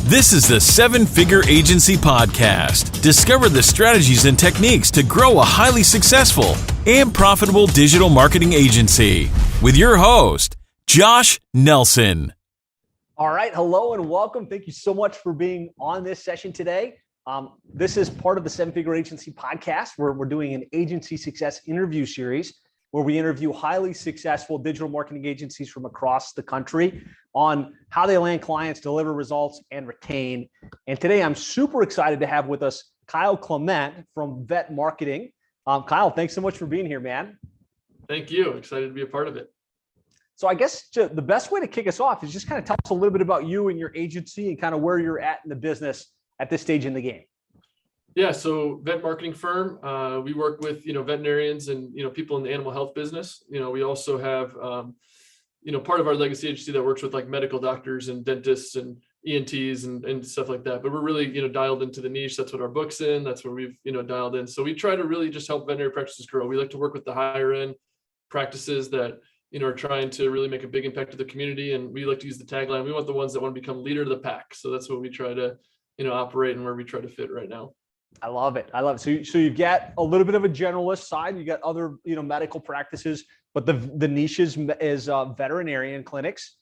This is the Seven Figure Agency Podcast. Discover the strategies and techniques to grow a highly successful and profitable digital marketing agency with your host, Josh Nelson. All right. Hello and welcome. Thank you so much for being on this session today. This is part of the Seven Figure Agency Podcast, where we're doing an agency success interview series where we interview highly successful digital marketing agencies from across the country on how they land clients, deliver results, and retain. And today I'm super excited to have with us Klement from Vet Marketing. Kyle, thanks so much for being here, man. Thank you. Excited to be a part of it. So I guess the best way to kick us off is just kind of tell us a little bit about you and your agency and kind of where you're at in the business at this stage in the game. Yeah, so vet marketing firm. We work with veterinarians and people in the animal health business. We also have part of our legacy agency that works with like medical doctors and dentists and ENTs and stuff like that. But we're really dialed into the niche. That's what our book's in. That's where we've dialed in. So we try to really just help veterinary practices grow. We like to work with the higher end practices that are trying to really make a big impact to the community. And we like to use the tagline, we want the ones that want to become leader of the pack. So that's what we try to operate and where we try to fit right now. I love it. So you've got a little bit of a generalist side. You got other, medical practices, but the niche is veterinarian clinics.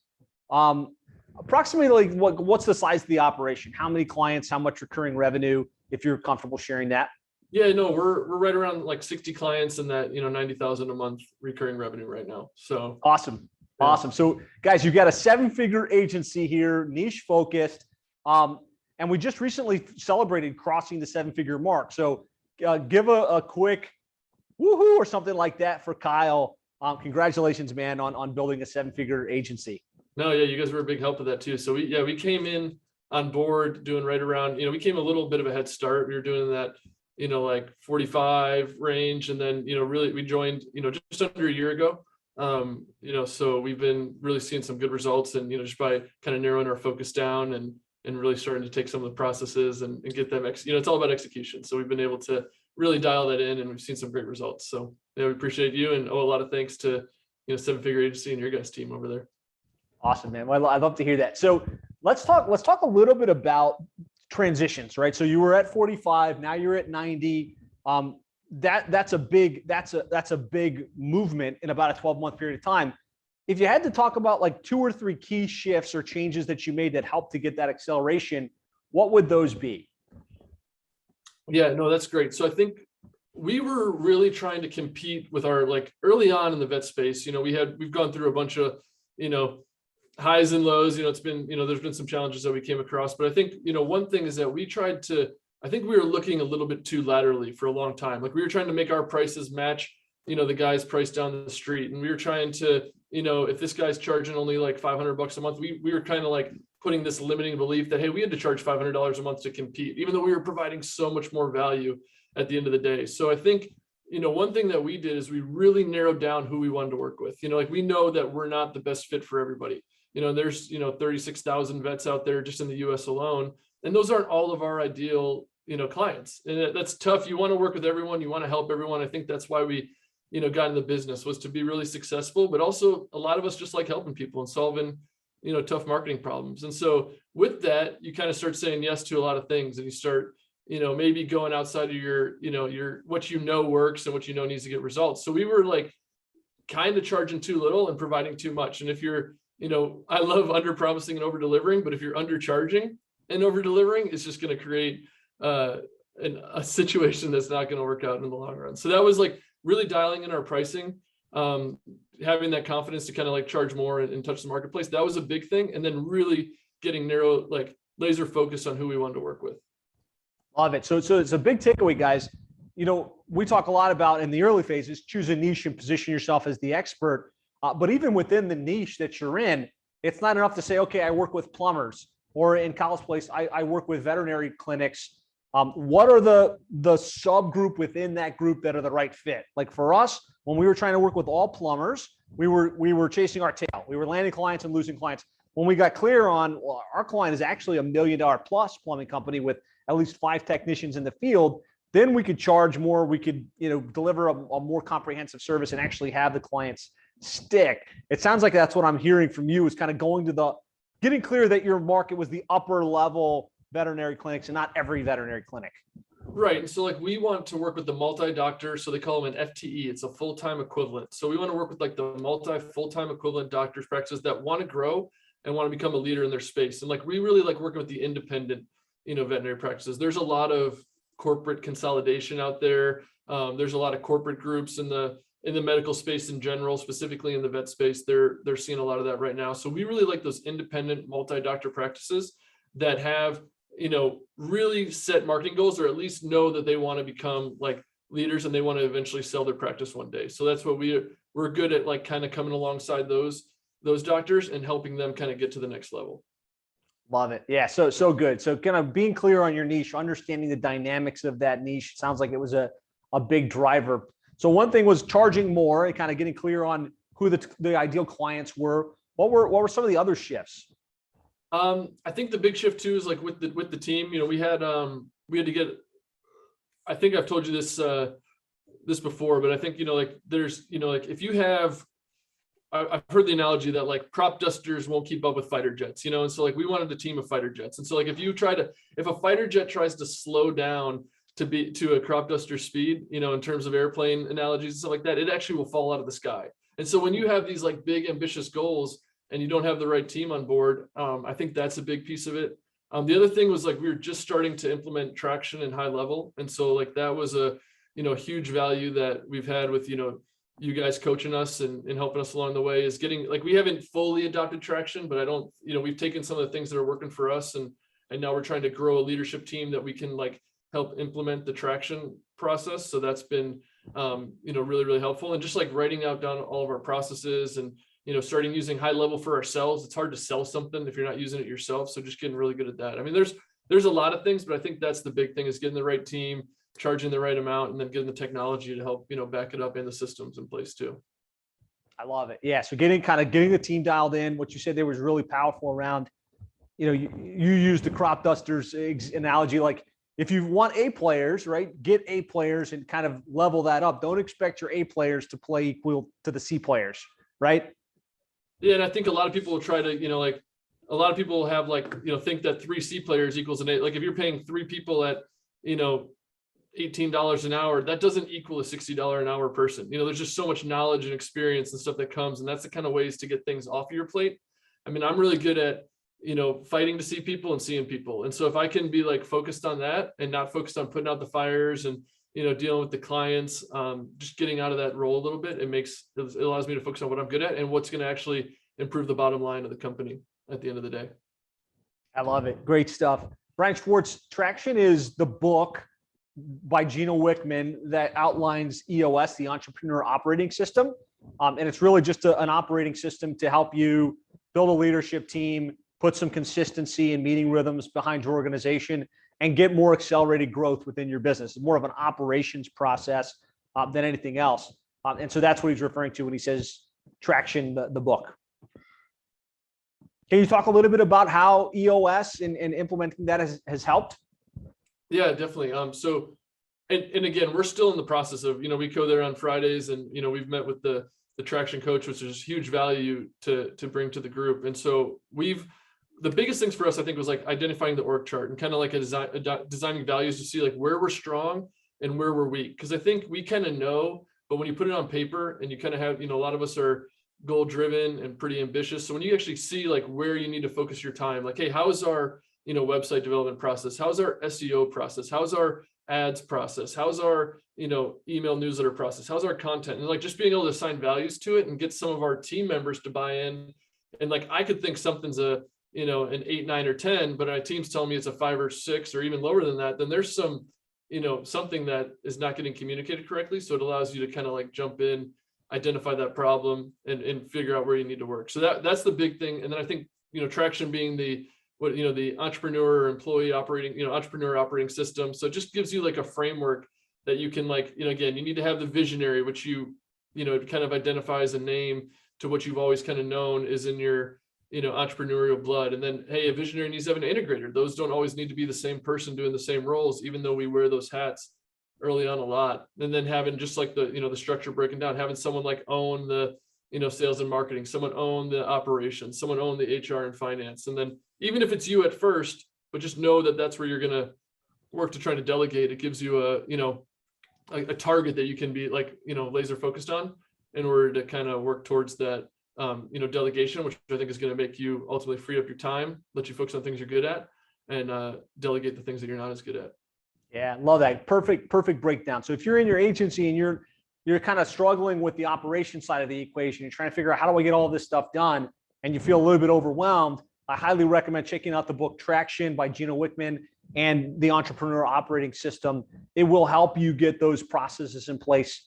Approximately, what's the size of the operation? How many clients? How much recurring revenue? If you're comfortable sharing that. Yeah, no, we're right around like 60 clients and that 90,000 a month recurring revenue right now. So awesome. So guys, you've got a 7-figure agency here, niche focused. And we just recently celebrated crossing the 7-figure mark. So give a quick woohoo or something like that for Kyle. Congratulations, man, on building a 7-figure agency. No, yeah, you guys were a big help with that too. So we came in on board doing right around, we came a little bit of a head start. We were doing that, like 45 range. And then, really we joined, just under a year ago. So we've been really seeing some good results and, just by kind of narrowing our focus down and really starting to take some of the processes and get them, it's all about execution. So we've been able to really dial that in and we've seen some great results. So yeah, we appreciate you and owe a lot of thanks to, 7-figure agency and your guys' team over there. Awesome, man. Well, I'd love to hear that. So let's talk a little bit about transitions, right? So you were at 45, now you're at 90. That's a big movement in about a 12-month period of time. If you had to talk about like 2 or 3 key shifts or changes that you made that helped to get that acceleration, what would those be? Yeah, no, that's great. So I think we were really trying to compete with our, like early on in the vet space, we've gone through a bunch of, highs and lows, it's been, there's been some challenges that we came across, but I think, one thing is that I think we were looking a little bit too laterally for a long time. Like we were trying to make our prices match, the guy's price down the street. And we were trying to, if this guy's charging only like $500 a month, we were kind of like putting this limiting belief that, hey, we had to charge $500 a month to compete, even though we were providing so much more value at the end of the day. So I think, one thing that we did is we really narrowed down who we wanted to work with. Like we know that we're not the best fit for everybody. There's, 36,000 vets out there just in the US alone. And those aren't all of our ideal, clients. And that's tough. You want to work with everyone. You want to help everyone. I think that's why we, got in the business, was to be really successful, but also a lot of us just like helping people and solving, tough marketing problems. And so with that, you kind of start saying yes to a lot of things and you start, maybe going outside of your what works and what needs to get results. So we were like kind of charging too little and providing too much. And if you're, I love under promising and over delivering, but if you're undercharging and over delivering, it's just going to create a situation that's not going to work out in the long run. So that was like really dialing in our pricing, having that confidence to kind of like charge more and touch the marketplace. That was a big thing. And then really getting narrow, like laser focused on who we wanted to work with. Love it. So it's a big takeaway, guys. We talk a lot about in the early phases, choose a niche and position yourself as the expert. But even within the niche that you're in, it's not enough to say, okay, I work with plumbers, or in Kyle's place, I work with veterinary clinics. What are the subgroup within that group that are the right fit? Like for us, when we were trying to work with all plumbers, we were chasing our tail. We were landing clients and losing clients. When we got clear on, well, our client is actually $1 million plus plumbing company with at least 5 technicians in the field, then we could charge more. We could, deliver a more comprehensive service and actually have the clients stick. It sounds like that's what I'm hearing from you, is kind of going to getting clear that your market was the upper level veterinary clinics and not every veterinary clinic. Right. And so like we want to work with the multi-doctor. So they call them an FTE. It's a full-time equivalent. So we want to work with like the full-time equivalent doctors practices that want to grow and want to become a leader in their space. And like we really like working with the independent, veterinary practices. There's a lot of corporate consolidation out there. There's a lot of corporate groups in the medical space in general, specifically in the vet space. They're seeing a lot of that right now. So we really like those independent multi-doctor practices that have really set marketing goals, or at least know that they want to become like leaders and they want to eventually sell their practice one day. So that's what we're good at, like kind of coming alongside those doctors and helping them kind of get to the next level. Love it. Yeah. So good. So kind of being clear on your niche, understanding the dynamics of that niche. Sounds like it was a big driver. So one thing was charging more and kind of getting clear on who the ideal clients were. What were some of the other shifts? I think the big shift too is like with the team, we had to get, I think I've told you this before, but I think, there's, if you have, I've heard the analogy that like crop dusters won't keep up with fighter jets, and so like we wanted a team of fighter jets. And so like if a fighter jet tries to slow down to a crop duster speed, in terms of airplane analogies and stuff like that, it actually will fall out of the sky. And so when you have these like big ambitious goals and you don't have the right team on board, I think that's a big piece of it. The other thing was like we were just starting to implement traction in high level. And so like that was a huge value that we've had with you guys coaching us and helping us along the way, is getting like we haven't fully adopted traction, but we've taken some of the things that are working for us and now we're trying to grow a leadership team that we can like help implement the traction process. So that's been really, really helpful. And just like writing down all of our processes and starting using high level for ourselves. It's hard to sell something if you're not using it yourself. So just getting really good at that. I mean, there's a lot of things, but I think that's the big thing, is getting the right team, charging the right amount, and then getting the technology to help, back it up, and the systems in place too. I love it. Yeah. So getting the team dialed in. What you said there was really powerful around, you used the crop dusters analogy. Like if you want A players, right, get A players and kind of level that up. Don't expect your A players to play equal to the C players, right? Yeah, and I think a lot of people will try to, a lot of people have think that 3 C players equals an A. Like if you're paying 3 people at, $18 an hour, that doesn't equal a $60 an hour person. There's just so much knowledge and experience and stuff that comes, and that's the kind of ways to get things off of your plate. I mean, I'm really good at, fighting to see people and seeing people. And so if I can be like focused on that and not focused on putting out the fires and, dealing with the clients, just getting out of that role a little bit, it allows me to focus on what I'm good at and what's going to actually improve the bottom line of the company at the end of the day. I love it. Great stuff. Brian Schwartz, Traction is the book by Gino Wickman that outlines EOS, the Entrepreneur Operating System. And it's really just an operating system to help you build a leadership team, put some consistency and meeting rhythms behind your organization, and get more accelerated growth within your business. It's more of an operations process than anything else. And so that's what he's referring to when he says Traction, the book. Can you talk a little bit about how EOS and implementing that has helped? Yeah, definitely. So, and again, we're still in the process of, we go there on Fridays and, we've met with the Traction coach, which is huge value to bring to the group. And so the biggest things for us, I think, was like identifying the org chart and kind of like designing values to see like where we're strong and where we're weak. Because I think we kind of know, but when you put it on paper and you kind of have, a lot of us are goal driven and pretty ambitious. So when you actually see like where you need to focus your time, like, hey, how is our, website development process? How's our SEO process? How's our ads process? How's our, email newsletter process? How's our content? And like just being able to assign values to it and get some of our team members to buy in. And like, I could think something's an 8, 9, or 10, but our team's telling me it's a 5 or 6 or even lower than that, then there's some, something that is not getting communicated correctly. So it allows you to kind of like jump in, identify that problem and figure out where you need to work. So that's the big thing. And then I think, Traction being the entrepreneur or employee operating, entrepreneur operating system. So it just gives you like a framework that you can like, again, you need to have the visionary, which kind of identifies a name to what you've always kind of known is in your, entrepreneurial blood. And then, hey, a visionary needs to have an integrator. Those don't always need to be the same person doing the same roles, even though we wear those hats early on a lot. And then having just like the, the structure breaking down, having someone like own the sales and marketing, someone own the operations, someone own the HR and finance. And then even if it's you at first, but just know that that's where you're going to work to try to delegate. It gives you a target that you can be laser focused on in order to kind of work towards that, delegation, which I think is going to make you ultimately free up your time, let you focus on things you're good at, and delegate the things that you're not as good at. Yeah, love that. Perfect breakdown. So if you're in your agency and you're kind of struggling with the operation side of the equation, you're trying to figure out how do I get all this stuff done, and you feel a little bit overwhelmed, I highly recommend checking out the book Traction by Gino Wickman and the Entrepreneur Operating System. It will help you get those processes in place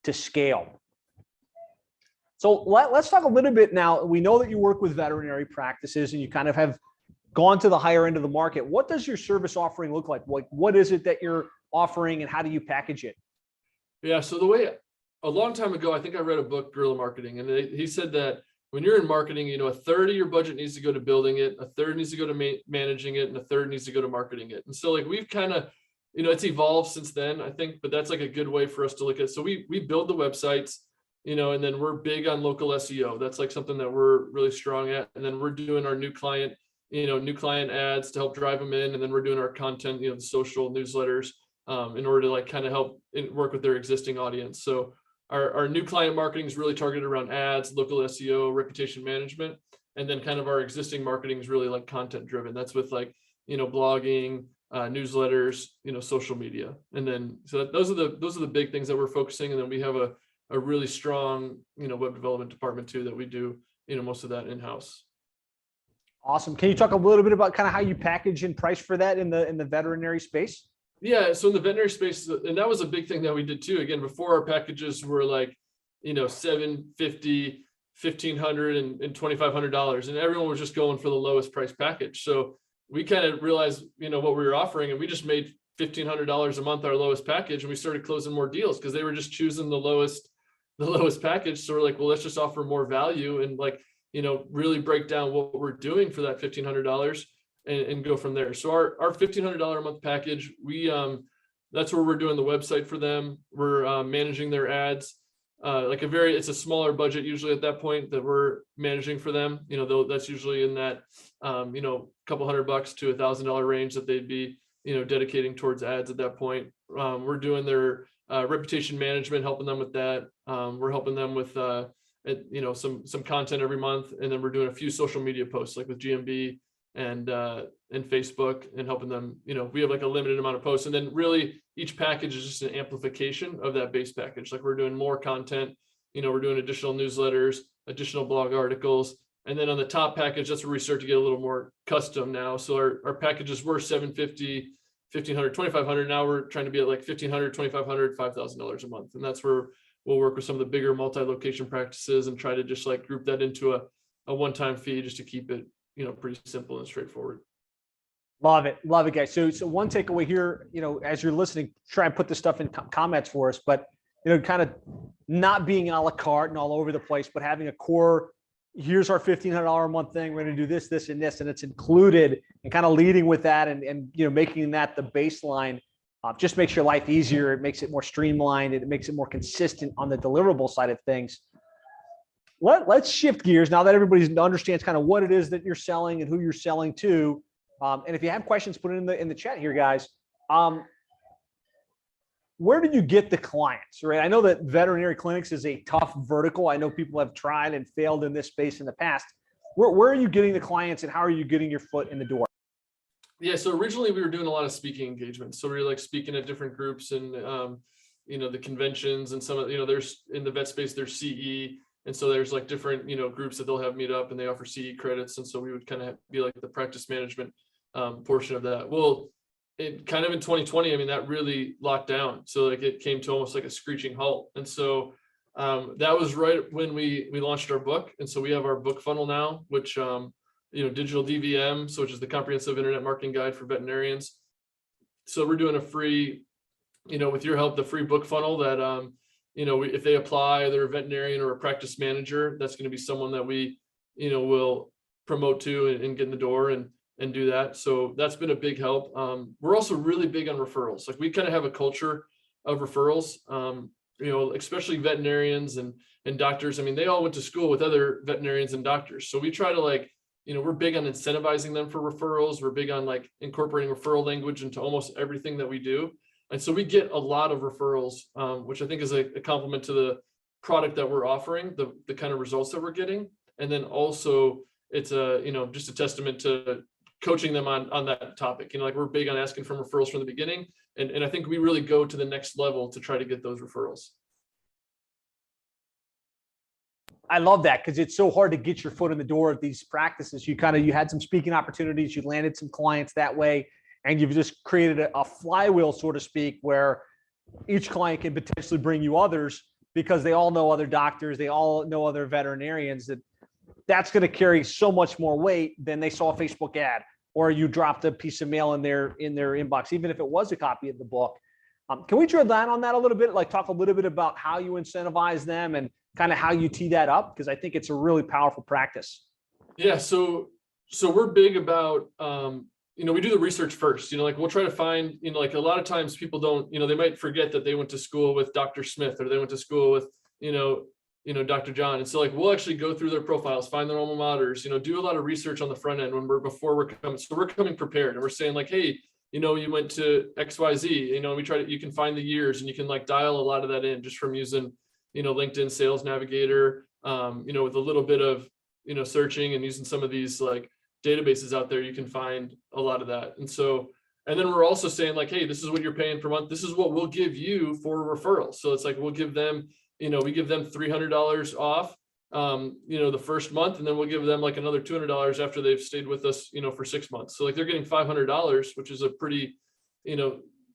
to scale. So let's talk a little bit now. We know that you work with veterinary practices and you kind of have gone to the higher end of the market. What does your service offering look like? What is it that you're offering and how do you package it? Yeah, so a long time ago, I think I read a book, Guerrilla Marketing, and he said that when you're in marketing, a third of your budget needs to go to building it, a third needs to go to managing it, and a third needs to go to marketing it. And so we've kind of, it's evolved since then, I think, but that's a good way for us to look at. So we build the websites, and then we're big on local SEO. That's something that we're really strong at. And then we're doing our new client ads to help drive them in. And then we're doing our content, the social newsletters, in order to kind of help work with their existing audience. So our new client marketing is really targeted around ads, local SEO, reputation management, and then kind of our existing marketing is really content driven. That's with blogging, newsletters, social media, and then so those are the big things that we're focusing. And then we have a really strong web development department too that we do most of that in house. Awesome. Can you talk a little bit about kind of how you package and price for that in the veterinary space? Yeah, so in the veterinary space, and that was a big thing that we did too. Again, before our packages were $750, $1,500, and $2,500, and everyone was just going for the lowest price package. So we kind of realized, what we were offering, and we just made $1,500 a month our lowest package, and we started closing more deals because they were just choosing the lowest package. So we're like, well, let's just offer more value and really break down what we're doing for that $1,500. And go from there. So our $1,500 a month package, that's where we're doing the website for them. We're managing their ads, it's a smaller budget usually at that point that we're managing for them. That's usually in that couple $100 to $1,000 range that they'd be dedicating towards ads at that point. We're doing their reputation management, helping them with that. We're helping them with some content every month, and then we're doing a few social media posts with GMB and Facebook, and helping them, we have a limited amount of posts, and then really each package is just an amplification of that base package. We're doing more content, we're doing additional newsletters, additional blog articles, and then on the top package, that's where we start to get a little more custom now. So our packages were $750, $1,500, $2,500. Now we're trying to be at $1,500, $2,500, $5,000 a month, and that's where we'll work with some of the bigger multi-location practices and try to just group that into a one-time fee just to keep it pretty simple and straightforward. Love it, guys. So one takeaway here, as you're listening, try and put this stuff in comments for us, but kind of not being a la carte and all over the place, but having a core. Here's our $1,500 a month thing. We're going to do this, this, and this, and it's included, and kind of leading with that, and making that the baseline. Just makes your life easier. It makes it more streamlined. It makes it more consistent on the deliverable side of things. Let's shift gears now that everybody understands kind of what it is that you're selling and who you're selling to. And if you have questions, put it in the chat here, guys. Where do you get the clients, right? I know that veterinary clinics is a tough vertical. I know people have tried and failed in this space in the past. Where are you getting the clients, and how are you getting your foot in the door? Yeah, so originally we were doing a lot of speaking engagements. So we were speaking at different groups and the conventions, and some of there's in the vet space there's CE. And so there's different, groups that they'll have meet up and they offer CE credits. And so we would kind of be the practice management portion of that. Well, it kind of in 2020, that really locked down. So it came to almost a screeching halt. And so that was right when we launched our book. And so we have our book funnel now, which, digital DVM, so which is the comprehensive internet marketing guide for veterinarians. So we're doing a free, with your help, the free book funnel that, if they apply, they're a veterinarian or a practice manager, that's going to be someone that we, will promote to and get in the door and do that. So that's been a big help. We're also really big on referrals. We kind of have a culture of referrals. especially veterinarians and doctors. I mean, they all went to school with other veterinarians and doctors. So we try to we're big on incentivizing them for referrals. We're big on incorporating referral language into almost everything that we do. And so we get a lot of referrals, which I think is a compliment to the product that we're offering, the kind of results that we're getting. And then also it's just a testament to coaching them on that topic. We're big on asking for referrals from the beginning. And I think we really go to the next level to try to get those referrals. I love that because it's so hard to get your foot in the door of these practices. You had some speaking opportunities, you landed some clients that way, and you've just created a flywheel, so to speak, where each client can potentially bring you others because they all know other doctors, they all know other veterinarians. That's going to carry so much more weight than they saw a Facebook ad or you dropped a piece of mail in their inbox, even if it was a copy of the book. Can we drill down on that a little bit? Talk a little bit about how you incentivize them and kind of how you tee that up, because I think it's a really powerful practice. Yeah, so we're big about we do the research first. We'll try to find a lot of times people don't, they might forget that they went to school with Dr. Smith or they went to school with Dr. John. And so we'll actually go through their profiles, find their alma maters, do a lot of research on the front end before we're coming. So we're coming prepared and we're saying hey, you went to XYZ, you can find the years and you can dial a lot of that in just from using LinkedIn Sales Navigator, with a little bit of, searching and using some of these databases out there, you can find a lot of that. And then we're also saying hey, this is what you're paying per month. This is what we'll give you for referrals. So it's we'll give them, we give them $300 off, the first month, and then we'll give them another $200 after they've stayed with us, for 6 months. So they're getting $500, which is a pretty,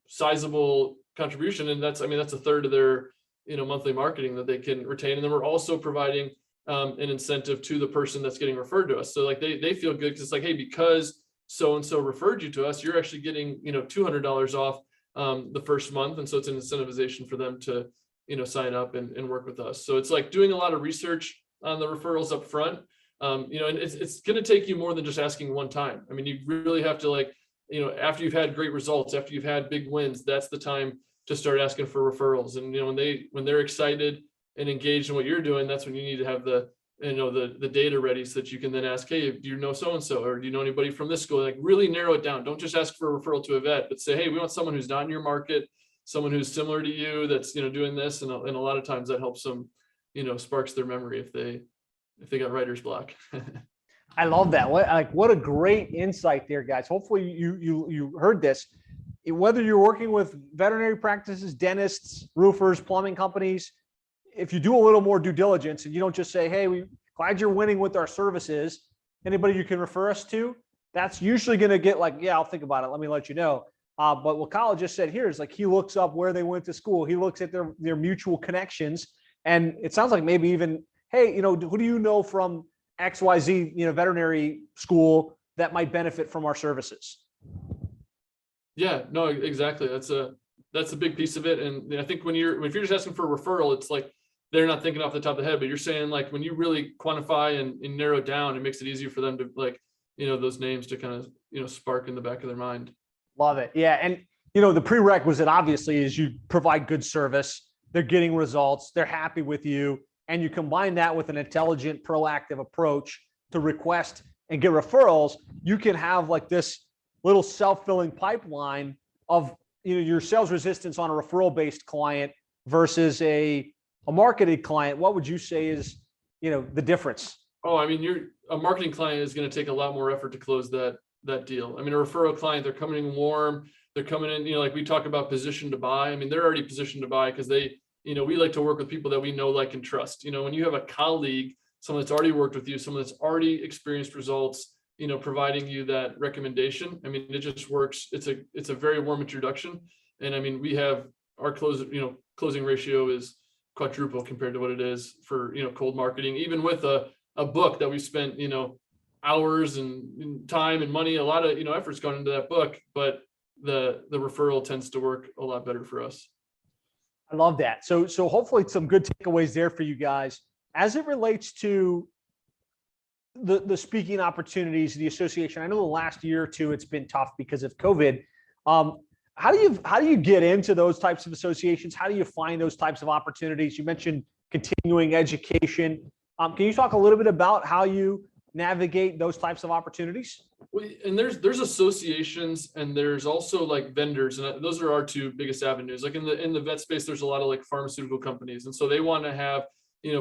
sizable contribution. And that's a third of their, monthly marketing that they can retain. And then we're also providing an incentive to the person that's getting referred to us. So they feel good because it's hey, because so-and-so referred you to us, you're actually getting, $200 off the first month. And so it's an incentivization for them to, sign up and work with us. So it's doing a lot of research on the referrals up front. And it's going to take you more than just asking one time. I mean, you really have to after you've had great results, after you've had big wins, that's the time to start asking for referrals. And, when they're excited and engaged in what you're doing, that's when you need to have the data ready so that you can then ask, hey, do you know so-and-so, or do you know anybody from this school? Really narrow it down. Don't just ask for a referral to a vet, but say, hey, we want someone who's not in your market, someone who's similar to you that's, doing this. And a lot of times that helps them, sparks their memory if they got writer's block. I love that. What a great insight there, guys. Hopefully you heard this. Whether you're working with veterinary practices, dentists, roofers, plumbing companies, if you do a little more due diligence and you don't just say, hey, we're glad you're winning with our services, anybody you can refer us to, that's usually going to get yeah, I'll think about it. Let me let you know. But what Kyle just said here is he looks up where they went to school. He looks at their mutual connections. And it sounds like maybe even, hey, who do you know from XYZ, veterinary school that might benefit from our services? Yeah, no, exactly. That's a big piece of it. And I think if you're just asking for a referral, it's they're not thinking off the top of the head, but you're saying when you really quantify and narrow it down, it makes it easier for them to those names to kind of, spark in the back of their mind. Love it. Yeah. And, the prerequisite obviously is you provide good service. They're getting results. They're happy with you. And you combine that with an intelligent, proactive approach to request and get referrals. You can have this little self-filling pipeline of, your sales resistance on a referral-based client versus a marketed client. What would you say is, the difference? Oh, I mean, a marketing client is going to take a lot more effort to close that deal. I mean, a referral client, they're coming in warm. They're coming in, we talk about position to buy. I mean, they're already positioned to buy because they, we like to work with people that we know, like, and trust. When you have a colleague, someone that's already worked with you, someone that's already experienced results, providing you that recommendation. I mean, it just works. It's a very warm introduction. And I mean, we have our closing ratio is quadruple compared to what it is for, cold marketing, even with a book that we spent, hours and time and money, a lot of, efforts gone into that book, but the referral tends to work a lot better for us. I love that. So hopefully some good takeaways there for you guys as it relates to the speaking opportunities, the association. I know the last year or two, it's been tough because of COVID. how do you get into those types of associations? How do you find those types of opportunities? You mentioned continuing education. Can you talk a little bit about how you navigate those types of opportunities? And there's associations, and there's also like vendors, and those are our two biggest avenues. Like in the vet space, there's a lot of like pharmaceutical companies, and so they want to have,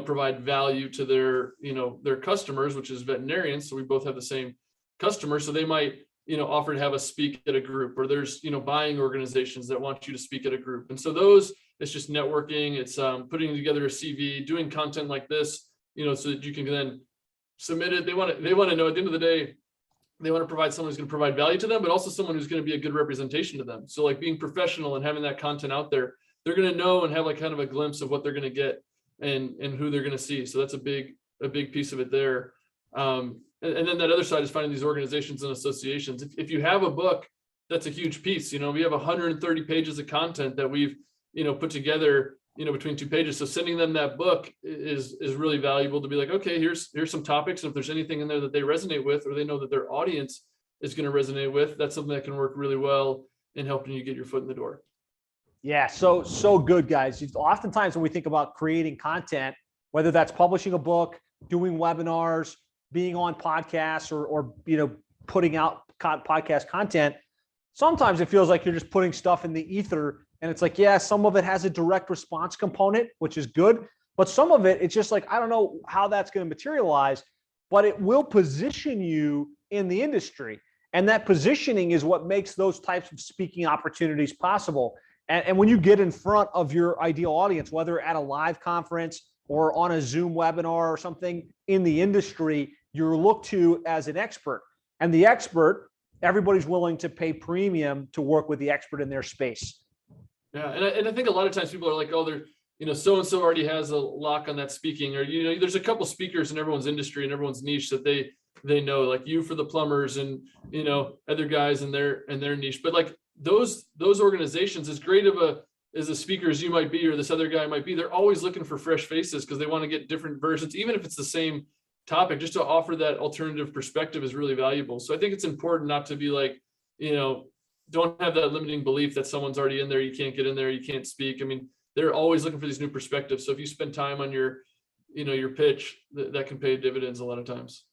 provide value to their, their customers, which is veterinarians. So we both have the same customers. So they might, offer to have us speak at a group, or there's, buying organizations that want you to speak at a group. And so those, it's just networking. It's putting together a CV, doing content like this, so that you can then submit it. They want to know at the end of the day, they want to provide someone who's going to provide value to them, but also someone who's going to be a good representation to them. So like being professional and having that content out there, they're going to know and have like kind of a glimpse of what they're going to get and who they're going to see. So that's a big piece of it there. And then that other side is finding these organizations and associations. If you have a book, that's a huge piece. We have 130 pages of content that we've, put together, between 2 pages. So sending them that book is really valuable to be like, okay, here's some topics. And if there's anything in there that they resonate with, or they know that their audience is going to resonate with, that's something that can work really well in helping you get your foot in the door. Yeah, so good, guys. Oftentimes when we think about creating content, whether that's publishing a book, doing webinars, being on podcasts, or putting out podcast content, sometimes it feels like you're just putting stuff in the ether. And it's like, yeah, some of it has a direct response component, which is good. But some of it, it's just like, I don't know how that's going to materialize, but it will position you in the industry. And that positioning is what makes those types of speaking opportunities possible. And when you get in front of your ideal audience, whether at a live conference or on a Zoom webinar or something in the industry, you're looked to as an expert. And the expert, everybody's willing to pay premium to work with the expert in their space. Yeah, and I think a lot of times people are like, oh, they're, so-and-so already has a lock on that speaking, or, there's a couple speakers in everyone's industry and everyone's niche that they know, like you for the plumbers and, other guys in their niche. But like those organizations, as great of a speaker as you might be, or this other guy might be, they're always looking for fresh faces because they want to get different versions, even if it's the same topic. Just to offer that alternative perspective is really valuable. So I think it's important not to be like, don't have that limiting belief that someone's already in there, you can't get in there, you can't speak. I mean, they're always looking for these new perspectives. So if you spend time on your pitch, that can pay dividends a lot of times.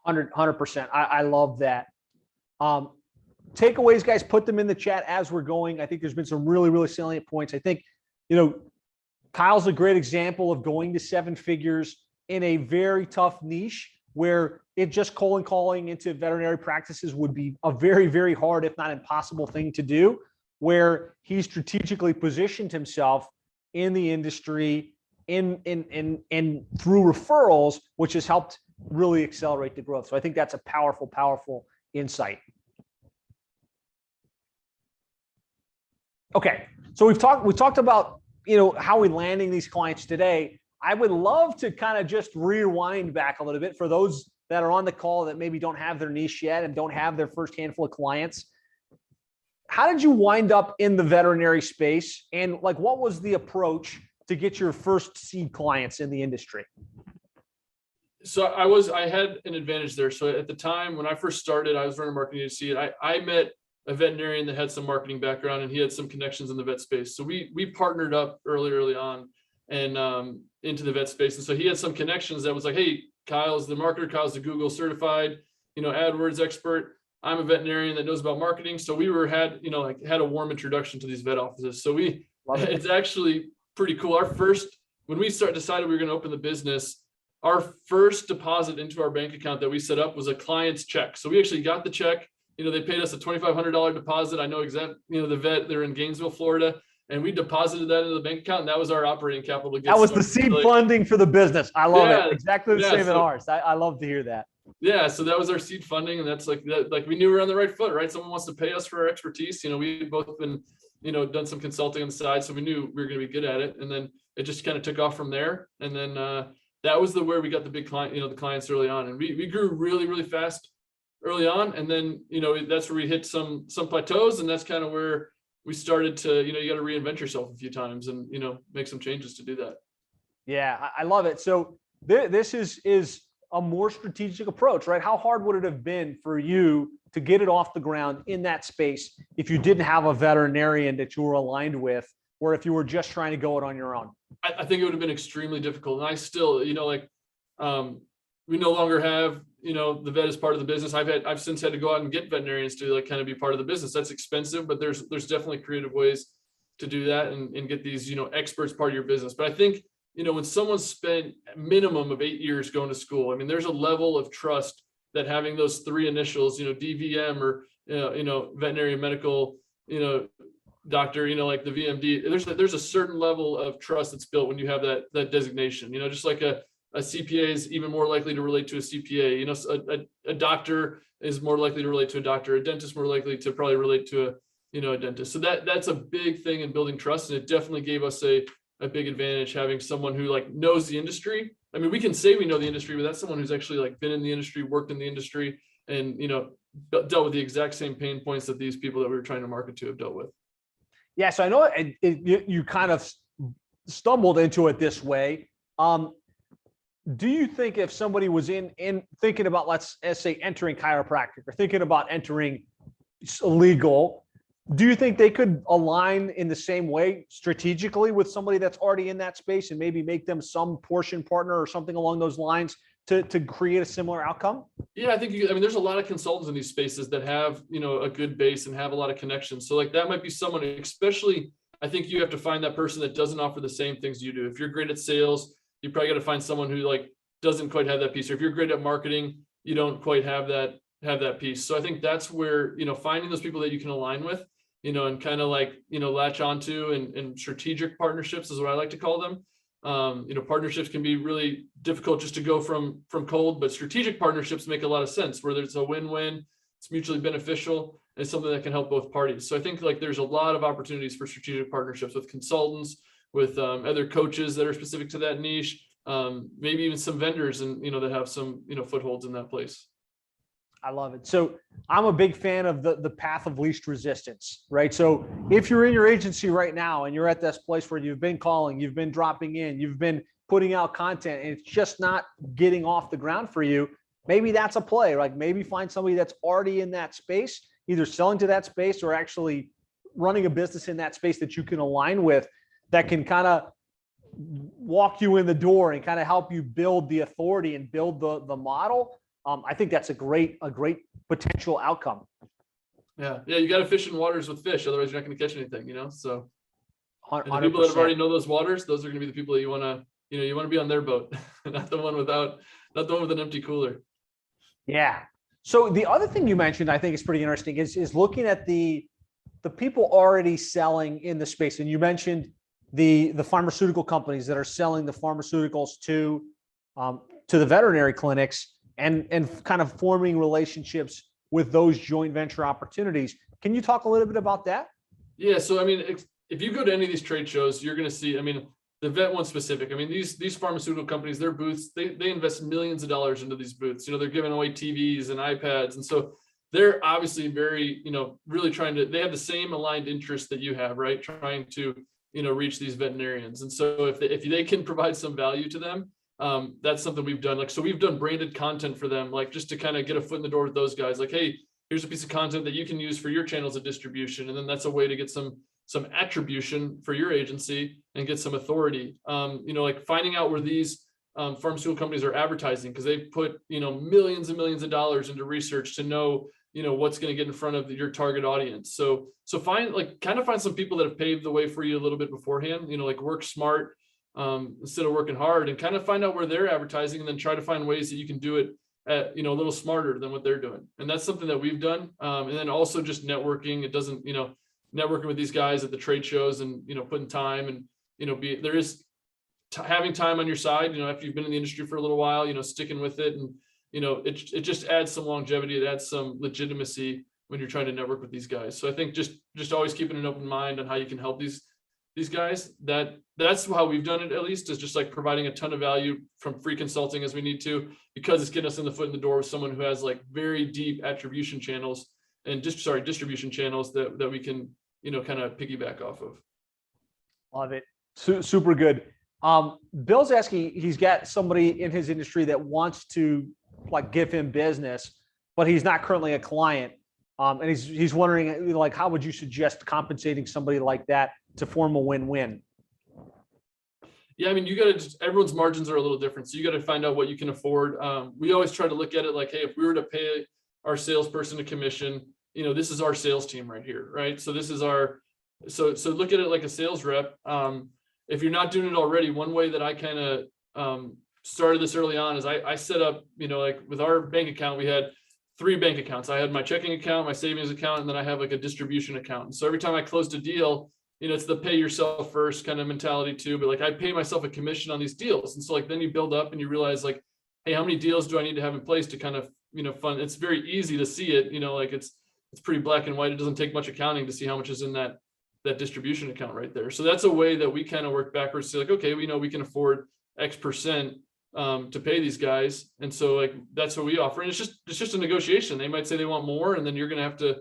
100%. I love that. Takeaways, guys, put them in the chat as we're going. I think there's been some really, really salient points. I think, Kyle's a great example of going to 7 figures in a very tough niche where it just cold calling into veterinary practices would be a very, very hard, if not impossible thing to do, where he strategically positioned himself in the industry in through referrals, which has helped really accelerate the growth. So I think that's a powerful, powerful insight. Okay. So we talked about, how we're landing these clients today. I would love to kind of just rewind back a little bit for those that are on the call that maybe don't have their niche yet and don't have their first handful of clients. How did you wind up in the veterinary space? And like, what was the approach to get your first seed clients in the industry? So I had an advantage there. So at the time when I first started, I was running a marketing agency, and I met a veterinarian that had some marketing background, and he had some connections in the vet space. So we partnered up early on and into the vet space. And so he had some connections that was like, hey, Kyle's the marketer, Kyle's the Google certified, AdWords expert. I'm a veterinarian that knows about marketing. So we had a warm introduction to these vet offices. So it's actually pretty cool. When we decided we were going to open the business, our first deposit into our bank account that we set up was a client's check. So we actually got the check. They paid us a $2,500 deposit. I know exactly, the vet, they're in Gainesville, Florida. And we deposited that into the bank account, and that was our operating capital to get that was the seed funding for the business. I love it. Exactly the same in ours. I love to hear that. Yeah, so that was our seed funding, and that's like we knew we were on the right foot, right? Someone wants to pay us for our expertise. We've both been, done some consulting on the side, so we knew we were going to be good at it. And then it just kind of took off from there. And then that was where we got the big client, the clients early on, and we grew really, really fast early on. And then that's where we hit some plateaus, and that's kind of where we started to, you got to reinvent yourself a few times and, make some changes to do that. Yeah, I love it. So this is a more strategic approach, right? How hard would it have been for you to get it off the ground in that space if you didn't have a veterinarian that you were aligned with, or if you were just trying to go it on your own? I think it would have been extremely difficult. And I still, we no longer have, the vet as part of the business. I've since had to go out and get veterinarians to like kind of be part of the business. That's expensive, but there's definitely creative ways to do that and get these, experts part of your business. But I think, when someone spent a minimum of 8 years going to school, I mean, there's a level of trust that having those three initials, DVM or, veterinary medical, doctor, like the VMD, there's a certain level of trust that's built when you have that designation, just like a CPA is even more likely to relate to a CPA, a doctor is more likely to relate to a doctor, a dentist more likely to probably relate to a dentist. So that's a big thing in building trust. And it definitely gave us a big advantage having someone who like knows the industry. I mean, we can say we know the industry, but that's someone who's actually like been in the industry, worked in the industry, and, dealt with the exact same pain points that these people that we were trying to market to have dealt with. Yeah. So I know you kind of stumbled into it this way. Do you think if somebody was in thinking about, let's say, entering chiropractic or thinking about entering legal, do you think they could align in the same way strategically with somebody that's already in that space and maybe make them some portion partner or something along those lines to create a similar outcome? Yeah, I think there's a lot of consultants in these spaces that have, a good base and have a lot of connections. So like that might be someone, especially, I think you have to find that person that doesn't offer the same things you do. If you're great at sales, you probably got to find someone who like doesn't quite have that piece. Or if you're great at marketing, you don't quite have that piece. So I think that's where, finding those people that you can align with, and kind of like, latch onto and strategic partnerships is what I like to call them. Partnerships can be really difficult just to go from cold, but strategic partnerships make a lot of sense where there's a win-win, it's mutually beneficial, and it's something that can help both parties. So I think like there's a lot of opportunities for strategic partnerships with consultants, with other coaches that are specific to that niche, maybe even some vendors and, that have some, footholds in that place. I love it. So I'm a big fan of the path of least resistance, right? So if you're in your agency right now and you're at this place where you've been calling, you've been dropping in, you've been putting out content, and it's just not getting off the ground for you, maybe that's a play. Like maybe find somebody that's already in that space, either selling to that space or actually running a business in that space that you can align with, that can kind of walk you in the door and kind of help you build the authority and build the model. I think that's a great potential outcome. Yeah. You got to fish in waters with fish. Otherwise you're not going to catch anything, So and the 100%. people that have already know those waters, those are going to be the people that you want to, you want to be on their boat, not the one with an empty cooler. Yeah. So the other thing you mentioned, I think is pretty interesting is looking at the people already selling in the space. And you mentioned the pharmaceutical companies that are selling the pharmaceuticals to the veterinary clinics and kind of forming relationships with those joint venture opportunities. Can you talk a little bit about that? Yeah. So, if you go to any of these trade shows, you're going to see, the vet one specific, these pharmaceutical companies, their booths, they invest millions of dollars into these booths. They're giving away TVs and iPads. And so they're obviously very, really they have the same aligned interest that you have, right? Trying to, reach these veterinarians. And so if they can provide some value to them, that's something we've done. So we've done branded content for them, just to kind of get a foot in the door with those guys. Like, hey, here's a piece of content that you can use for your channels of distribution. And then that's a way to get some attribution for your agency and get some authority. Finding out where these pharmaceutical companies are advertising, because they've put, millions and millions of dollars into research to know, what's going to get in front of your target audience. So find some people that have paved the way for you a little bit beforehand, work smart instead of working hard, and kind of find out where they're advertising, and then try to find ways that you can do it at, a little smarter than what they're doing. And that's something that we've done. And then also just networking. It doesn't, networking with these guys at the trade shows and, putting time and, having time on your side, after you've been in the industry for a little while, sticking with it. And, it just adds some longevity. It adds some legitimacy when you're trying to network with these guys. So I think just always keeping an open mind on how you can help these guys. That's how we've done it, at least, is just like providing a ton of value from free consulting as we need to, because it's getting us in the foot in the door with someone who has like very deep attribution channels and distribution channels that we can, kind of piggyback off of. Love it. Super good. Bill's asking, he's got somebody in his industry that wants to like give him business, but he's not currently a client. And he's wondering, like, how would you suggest compensating somebody like that to form a win-win? Yeah, I mean, you got to just, everyone's margins are a little different. So you got to find out what you can afford. We always try to look at it like, hey, if we were to pay our salesperson a commission, this is our sales team right here, right? So this is our, so look at it like a sales rep. If you're not doing it already, one way that I kind of started this early on is I set up, like with our bank account, we had 3 bank accounts. I had my checking account, my savings account, and then I have like a distribution account. And so every time I closed a deal, it's the pay yourself first kind of mentality too, but like I pay myself a commission on these deals. And so like, then you build up and you realize like, hey, how many deals do I need to have in place to kind of, fund? It's very easy to see it, like it's pretty black and white. It doesn't take much accounting to see how much is in that distribution account right there. So that's a way that we kind of work backwards to like, okay, we know we can afford X% to pay these guys. And so like, that's what we offer. And it's just a negotiation. They might say they want more, and then you're going to have to,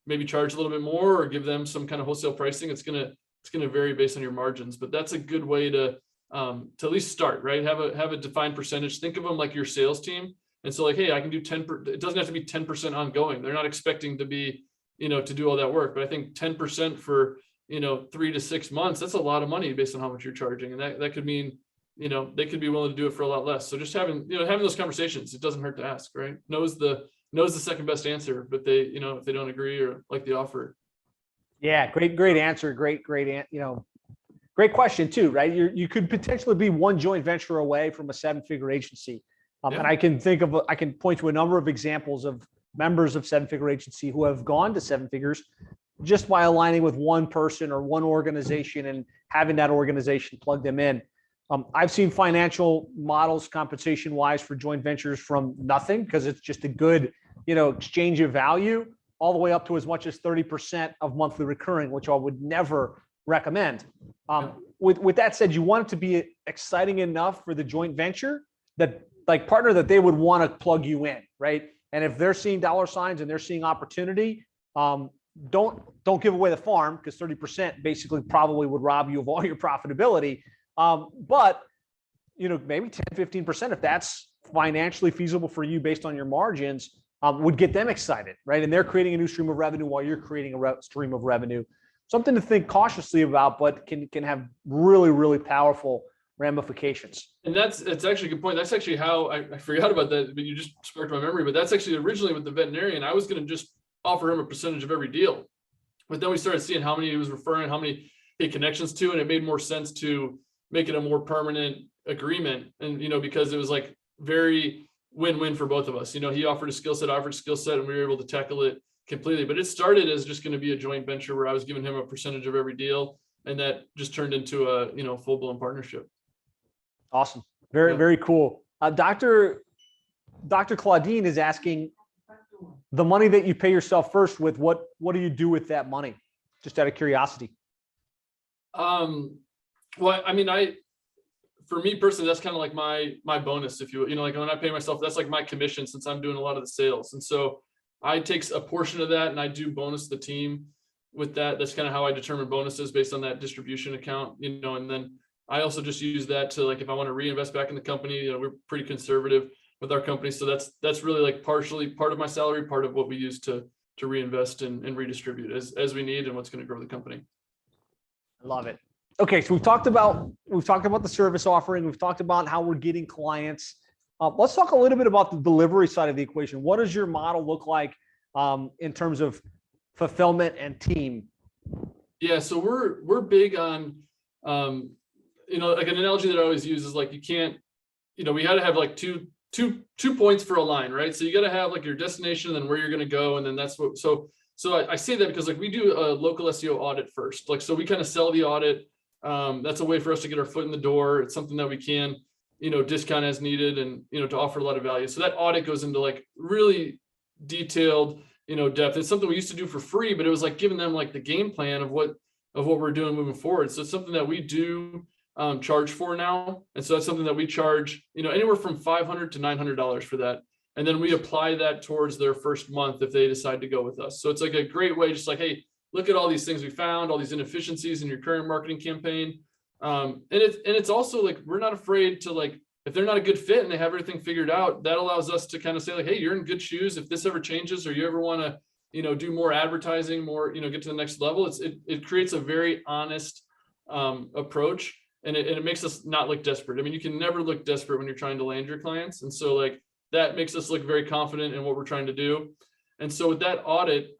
maybe charge a little bit more or give them some kind of wholesale pricing. It's going to vary based on your margins, but that's a good way to at least start, right? Have a defined percentage. Think of them like your sales team. And so like, hey, I can do 10%. It doesn't have to be 10% ongoing. They're not expecting to be, to do all that work, but I think 10% for, 3 to 6 months, that's a lot of money based on how much you're charging. And that could mean, they could be willing to do it for a lot less. So just having those conversations, it doesn't hurt to ask, right? Knows the second best answer, but they, if they don't agree or like the offer. Yeah. Great answer. Great question too, right? You could potentially be one joint venture away from a 7-figure agency. Yeah. And I can point to a number of examples of members of 7-figure agency who have gone to 7 figures just by aligning with one person or one organization and having that organization plug them in. I've seen financial models compensation wise for joint ventures from nothing because it's just a good, exchange of value, all the way up to as much as 30% of monthly recurring, which I would never recommend. With that said, you want it to be exciting enough for the joint venture that like partner that they would want to plug you in, right? And if they're seeing dollar signs and they're seeing opportunity, don't give away the farm, because 30% basically probably would rob you of all your profitability. But maybe 10-15%, if that's financially feasible for you based on your margins, would get them excited, right? And they're creating a new stream of revenue while you're creating a stream of revenue. Something to think cautiously about, but can have really, really powerful ramifications. And it's actually a good point. That's actually how I forgot about that, but you just sparked my memory. But that's actually originally with the veterinarian, I was going to just offer him a percentage of every deal. But then we started seeing how many he was referring, how many he had connections to, and it made more sense to make it a more permanent agreement. And, because it was like very win-win for both of us. He offered a skill set, and we were able to tackle it completely. But it started as just going to be a joint venture where I was giving him a percentage of every deal, and that just turned into a full-blown partnership. Awesome. Very cool. Dr. Claudine is asking, the money that you pay yourself first with, what do you do with that money? Just out of curiosity. Well, I mean, for me personally, that's kind of like my bonus, if you will. Like when I pay myself, that's like my commission, since I'm doing a lot of the sales. And so I take a portion of that and I do bonus the team with that. That's kind of how I determine bonuses, based on that distribution account, and then I also just use that to, like, if I want to reinvest back in the company, we're pretty conservative with our company. So that's really like partially part of my salary, part of what we use to reinvest and redistribute as we need and what's going to grow the company. I love it. Okay. So we've talked about the service offering. We've talked about how we're getting clients. Let's talk a little bit about the delivery side of the equation. What does your model look like in terms of fulfillment and team? Yeah. So we're big on, like an analogy that I always use is like, you can't, we got to have like two points for a line, right? So you got to have like your destination and then where you're going to go. And then that's what, so I say that because like we do a local SEO audit first. Like, so we kind of sell the audit. That's a way for us to get our foot in the door. It's something that we can, discount as needed and, to offer a lot of value. So that audit goes into like really detailed, depth. It's something we used to do for free, but it was like giving them like the game plan of what we're doing moving forward. So it's something that we do charge for now. And so that's something that we charge, anywhere from $500 to $900 for that. And then we apply that towards their first month if they decide to go with us. So it's like a great way, just like, hey, look at all these things we found, all these inefficiencies in your current marketing campaign. it's also like, we're not afraid to, like, if they're not a good fit and they have everything figured out, that allows us to kind of say like, hey, you're in good shoes. If this ever changes, or you ever want to, do more advertising, more, get to the next level, it creates a very honest approach, and it makes us not look desperate. I mean, you can never look desperate when you're trying to land your clients. And so like, that makes us look very confident in what we're trying to do. And so with that audit,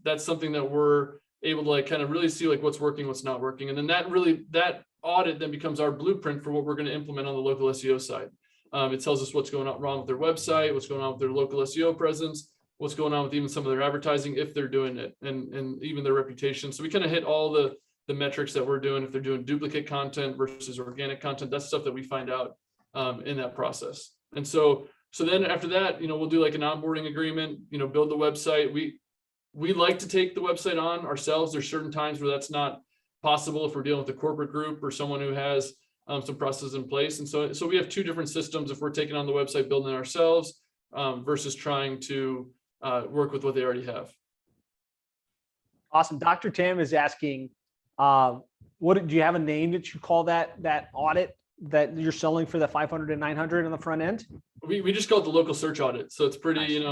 that's something that we're able to like kind of really see like what's working, what's not working. And then that audit then becomes our blueprint for what we're going to implement on the local SEO side. It tells us what's going on wrong with their website, what's going on with their local SEO presence, what's going on with even some of their advertising, if they're doing it, and even their reputation. So we kind of hit all the metrics that we're doing. If they're doing duplicate content versus organic content, that's stuff that we find out in that process. And so then after that, we'll do like an onboarding agreement, build the website. We like to take the website on ourselves. There's certain times where that's not possible if we're dealing with a corporate group or someone who has some processes in place. And so we have two different systems if we're taking on the website, building it ourselves versus trying to work with what they already have. Awesome. Dr. Tam is asking, what do you have a name that you call that audit that you're selling for the 500 and 900 on the front end? We just call it the local search audit. So it's pretty,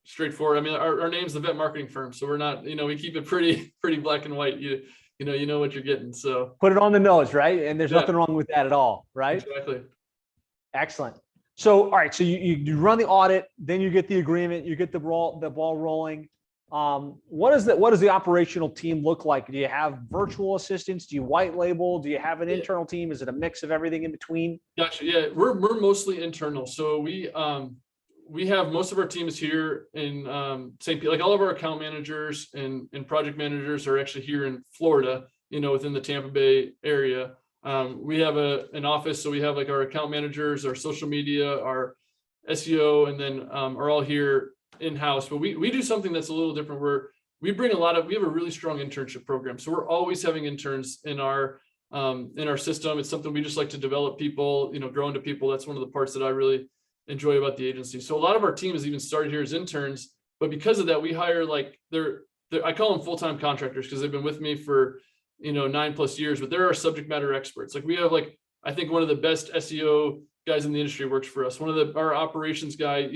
straightforward. I mean, our name's the vet marketing firm. So we're not, we keep it pretty black and white. You know what you're getting. So put it on the nose, right? And there's nothing wrong with that at all, right? Exactly. Excellent. So, all right. So you run the audit, then you get the agreement, you get the ball rolling. What does the operational team look like? Do you have virtual assistants? Do you white label? Do you have an internal team? Is it a mix of everything in between? Gotcha. Yeah, we're mostly internal. So we have most of our teams here in St. Pete. Like all of our account managers and project managers are actually here in Florida, within the Tampa Bay area. We have an office. So we have like our account managers, our social media, our SEO, and then are all here in-house. But we do something that's a little different where we have a really strong internship program. So we're always having interns in our system. It's something we just like to develop people, grow into people. That's one of the parts that I really enjoy about the agency. So a lot of our team has even started here as interns, but because of that, we hire like I call them full-time contractors because they've been with me for 9+ years, but they're our subject matter experts. Like we have I think one of the best SEO guys in the industry works for us. Our operations guy,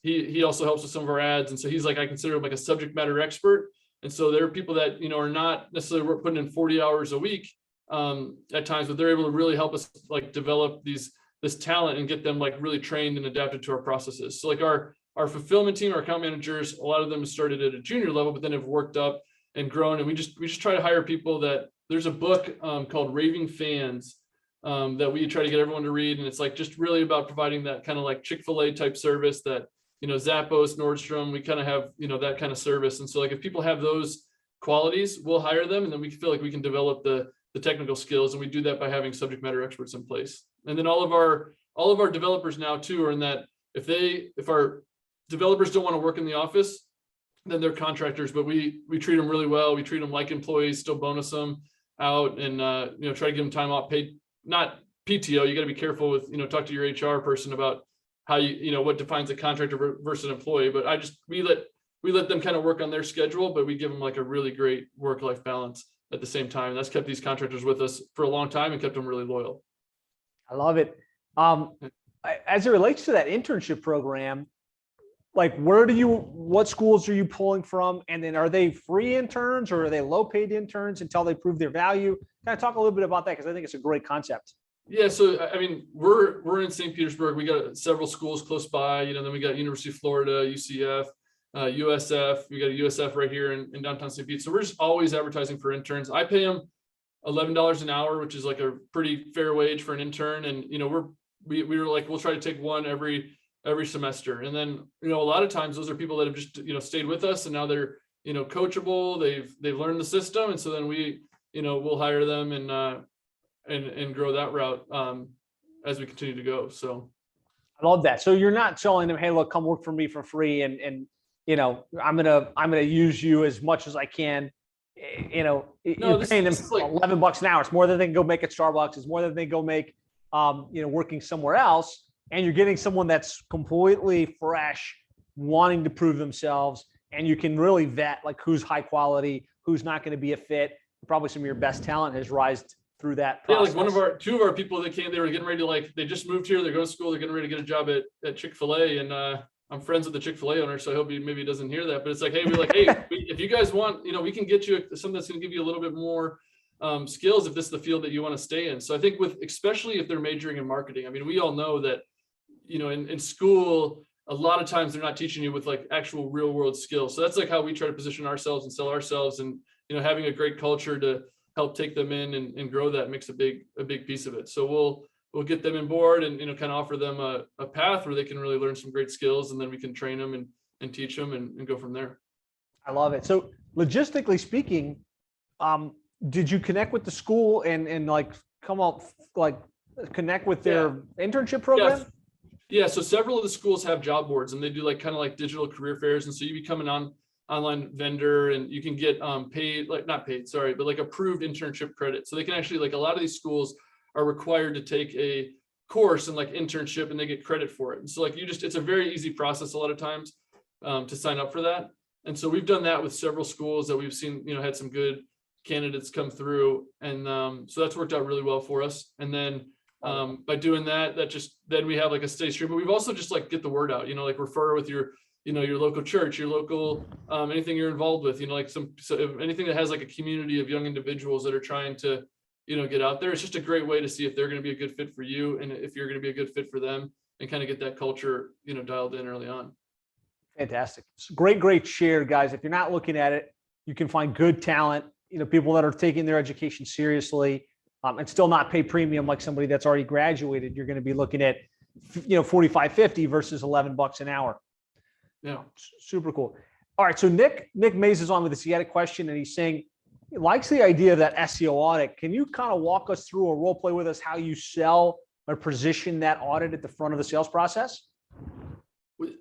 he also helps with some of our ads. And so he's like, I consider him like a subject matter expert. And so there are people that, are not necessarily putting in 40 hours a week at times, but they're able to really help us like develop this talent and get them like really trained and adapted to our processes. So like our fulfillment team, our account managers, a lot of them started at a junior level, but then have worked up and grown. And we just try to hire people there's a book called Raving Fans that we try to get everyone to read. And it's like just really about providing that kind of like Chick-fil-A type service that, Zappos, Nordstrom, we kind of have, that kind of service. And so like if people have those qualities, we'll hire them, and then we feel like we can develop the technical skills. And we do that by having subject matter experts in place. And then all of our developers now too are in that if our developers don't want to work in the office, then they're contractors, but we treat them really well. We treat them like employees, still bonus them out, and try to give them time off, paid, not PTO. You got to be careful with, talk to your HR person about how what defines a contractor versus an employee. But we let them kind of work on their schedule, but we give them like a really great work-life balance at the same time. And that's kept these contractors with us for a long time and kept them really loyal. I love it. As it relates to that internship program, like what schools are you pulling from? And then are they free interns or are they low paid interns until they prove their value? Kind of talk a little bit about that, because I think it's a great concept. Yeah. So, I mean, we're in St. Petersburg. We got several schools close by, then we got University of Florida, UCF, USF. We got a USF right here in downtown St. Pete. So we're just always advertising for interns. I pay them $11 an hour, which is like a pretty fair wage for an intern. And, we were like, we'll try to take one every semester. And then, a lot of times those are people that have just, stayed with us, and now they're, coachable. They've learned the system. And so then we, we'll hire them and grow that route as we continue to go. So I love that. So you're not telling them, hey, look, come work for me for free. And I'm going to use you as much as I can. You're paying them $11 an hour. It's more than they can go make at Starbucks. It's more than they go make, working somewhere else. And you're getting someone that's completely fresh, wanting to prove themselves. And you can really vet like who's high quality, who's not going to be a fit. Probably some of your best talent has through that Yeah, process? like two of our people that came, they were getting ready to they just moved here, they're going to school, they're getting ready to get a job at Chick-fil-A, and I'm friends with the Chick-fil-A owner, so I hope maybe he doesn't hear that. But it's like, hey, if you guys want, we can get you something that's going to give you a little bit more skills if this is the field that you want to stay in. So I think especially if they're majoring in marketing, I mean, we all know that, in school, a lot of times they're not teaching you with like actual real world skills. So that's like how we try to position ourselves and sell ourselves, and, having a great culture to help take them in and grow that makes a big piece of it. So we'll get them on board and, kind of offer them a path where they can really learn some great skills, and then we can train them and teach them and go from there. I love it. So logistically speaking, did you connect with the school and like come up, like connect with their internship program? Yeah. So several of the schools have job boards, and they do like kind of like digital career fairs. And so you become an online vendor, and you can get paid, like not paid, sorry, but like approved internship credit. So they can actually, like, a lot of these schools are required to take a course and like internship, and they get credit for it. And so like it's a very easy process a lot of times to sign up for that. And so we've done that with several schools that we've seen, had some good candidates come through. And so that's worked out really well for us. And then by doing that, then we have like a steady stream, but we've also just like get the word out, like refer with your local church, your local, anything you're involved with, like anything that has like a community of young individuals that are trying to, get out there. It's just a great way to see if they're going to be a good fit for you, and if you're going to be a good fit for them, and kind of get that culture, dialed in early on. Fantastic. Great share, guys. If you're not looking at it, you can find good talent, people that are taking their education seriously, and still not pay premium like somebody that's already graduated. You're going to be looking at, $45.50 versus $11 an hour. Yeah. Super cool. All right. So Nick Mays is on with us. He had a question, and he's saying he likes the idea of that SEO audit. Can you kind of walk us through or role play with us how you sell or position that audit at the front of the sales process?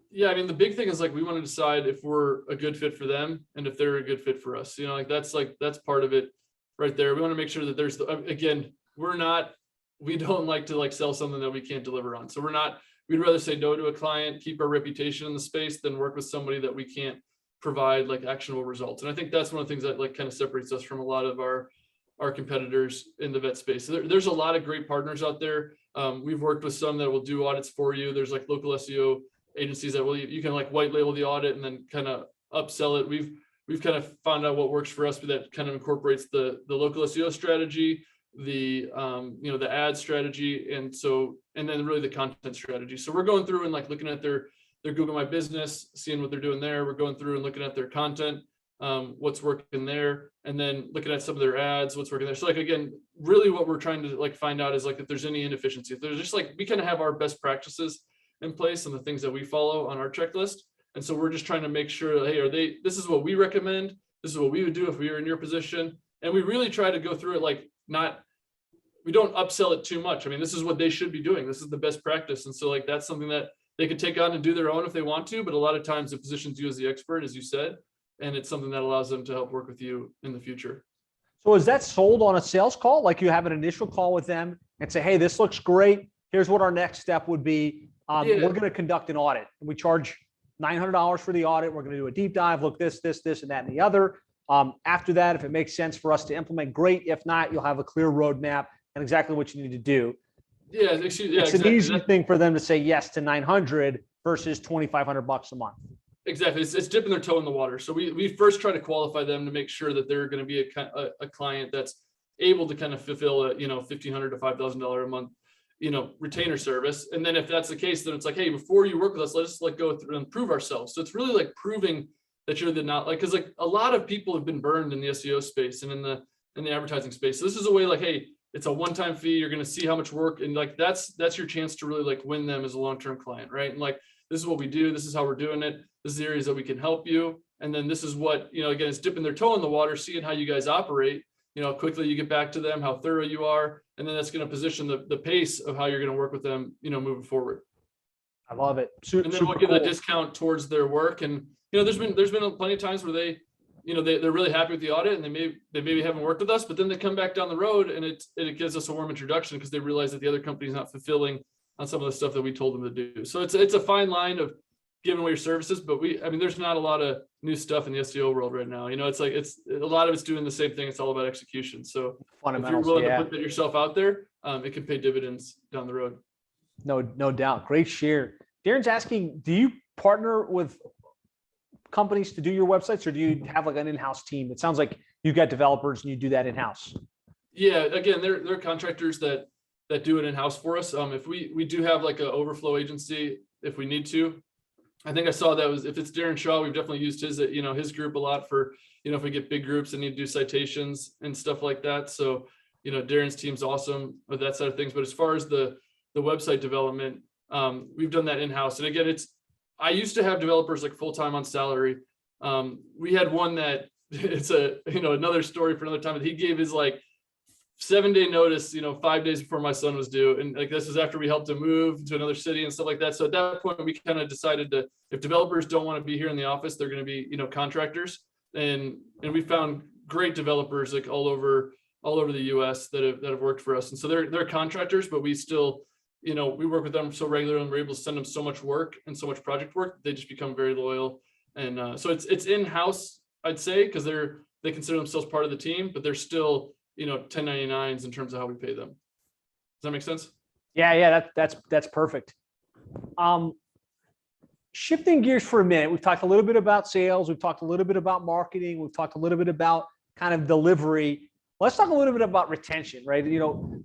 Yeah, I mean, the big thing is like we want to decide if we're a good fit for them and if they're a good fit for us. That's part of it right there. We want to make sure that we don't like to like sell something that we can't deliver on. So we'd rather say no to a client, keep our reputation in the space, than work with somebody that we can't provide like actionable results. And I think that's one of the things that like kind of separates us from a lot of our competitors in the vet space. So there's a lot of great partners out there. We've worked with some that will do audits for you. There's like local SEO agencies that you can like white label the audit and then kind of upsell it. We've kind of found out what works for us, but that kind of incorporates the local SEO strategy, the ad strategy, and then really the content strategy. So we're going through and like looking at their Google My Business, seeing what they're doing there. We're going through and looking at their content, what's working there, and then looking at some of their ads, what's working there. So like, again, really what we're trying to like find out is like if there's any inefficiency. If there's just like, we kind of have our best practices in place and the things that we follow on our checklist. And so we're just trying to make sure, hey, this is what we recommend. This is what we would do if we were in your position. And we really try to go through it like we don't upsell it too much. I mean, this is what they should be doing. This is the best practice. And so like, that's something that they could take on and do their own if they want to, but a lot of times it positions you as the expert, as you said, and it's something that allows them to help work with you in the future. So is that sold on a sales call? Like you have an initial call with them and say, hey, this looks great. Here's what our next step would be. We're going to conduct an audit. We charge $900 for the audit. We're going to do a deep dive, look this, and that, and the other. After that, if it makes sense for us to implement, great. If not, you'll have a clear roadmap and exactly what you need to do. Yeah, it's exactly. An easy thing for them to say yes to 900 versus $2,500 a month. Exactly. It's dipping their toe in the water. So we first try to qualify them to make sure that they're going to be a client that's able to kind of fulfill a $1,500 to $5,000 a month retainer service. And then if that's the case, then it's like, hey, before you work with us, let's like go through and prove ourselves. So it's really like proving that you're because like a lot of people have been burned in the SEO space and in the advertising space. So this is a way like, hey, it's a one-time fee. You're going to see how much work, and like that's your chance to really like win them as a long-term client, right? And like, this is what we do. This is how we're doing it. This is the areas that we can help you. And then this is what, again, it's dipping their toe in the water, seeing how you guys operate, quickly you get back to them, how thorough you are. And then that's going to position the pace of how you're going to work with them, moving forward. I love it. And then we'll give a discount towards their work. And, there's been plenty of times where they're really happy with the audit and they maybe haven't worked with us, but then they come back down the road and it gives us a warm introduction because they realize that the other company's not fulfilling on some of the stuff that we told them to do. So it's a fine line of giving away your services, but there's not a lot of new stuff in the SEO world right now. It's like, it's a lot of it's doing the same thing. It's all about execution. So if you're willing to put yourself out there, it can pay dividends down the road. No doubt. Great share. Darren's asking, do you partner with companies to do your websites, or do you have like an in-house team? It sounds like you've got developers and you do that in-house. Yeah, again, they're contractors that do it in-house for us. If we do have like an overflow agency, if we need to. I think I saw that was, if it's Darren Shaw, we've definitely used his group a lot for, if we get big groups and need to do citations and stuff like that. So, Darren's team's awesome with that side of things. But as far as the website development, we've done that in-house. And again, I used to have developers like full-time on salary. We had one that it's another story for another time. He gave his like 7-day notice, 5 days before my son was due. And like, this is after we helped him move to another city and stuff like that. So at that point, we kind of decided to, if developers don't want to be here in the office, they're going to be, contractors. And we found great developers like all over the US that have worked for us. And so they're contractors, but we still, we work with them so regularly, and we're able to send them so much work and so much project work. They just become very loyal. And so it's in-house, I'd say, because they consider themselves part of the team, but they're still, 1099s in terms of how we pay them. Does that make sense? Yeah, that's perfect. Shifting gears for a minute, we've talked a little bit about sales, we've talked a little bit about marketing, we've talked a little bit about kind of delivery. Let's talk a little bit about retention, right?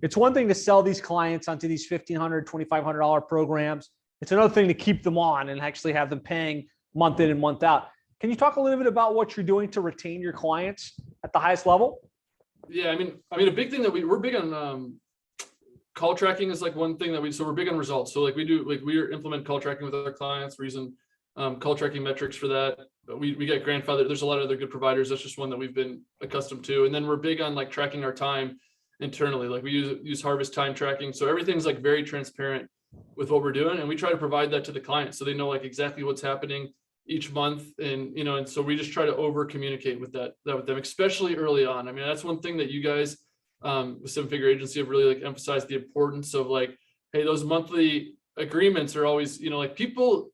It's one thing to sell these clients onto these $1,500, $2,500 programs. It's another thing to keep them on and actually have them paying month in and month out. Can you talk a little bit about what you're doing to retain your clients at the highest level? Yeah, a big thing that we're big on, call tracking is like one thing that so we're big on results. So like we implement call tracking with our clients. We're using call tracking metrics for that. We get grandfathered. There's a lot of other good providers. That's just one that we've been accustomed to. And then we're big on like tracking our time internally. Like we use harvest time tracking. So everything's like very transparent with what we're doing. And we try to provide that to the client so they know like exactly what's happening each month. And, and so we just try to over communicate with that with them, especially early on. That's one thing that you guys with Seven Figure Agency have really like emphasized the importance of like, hey, those monthly agreements are always, like people,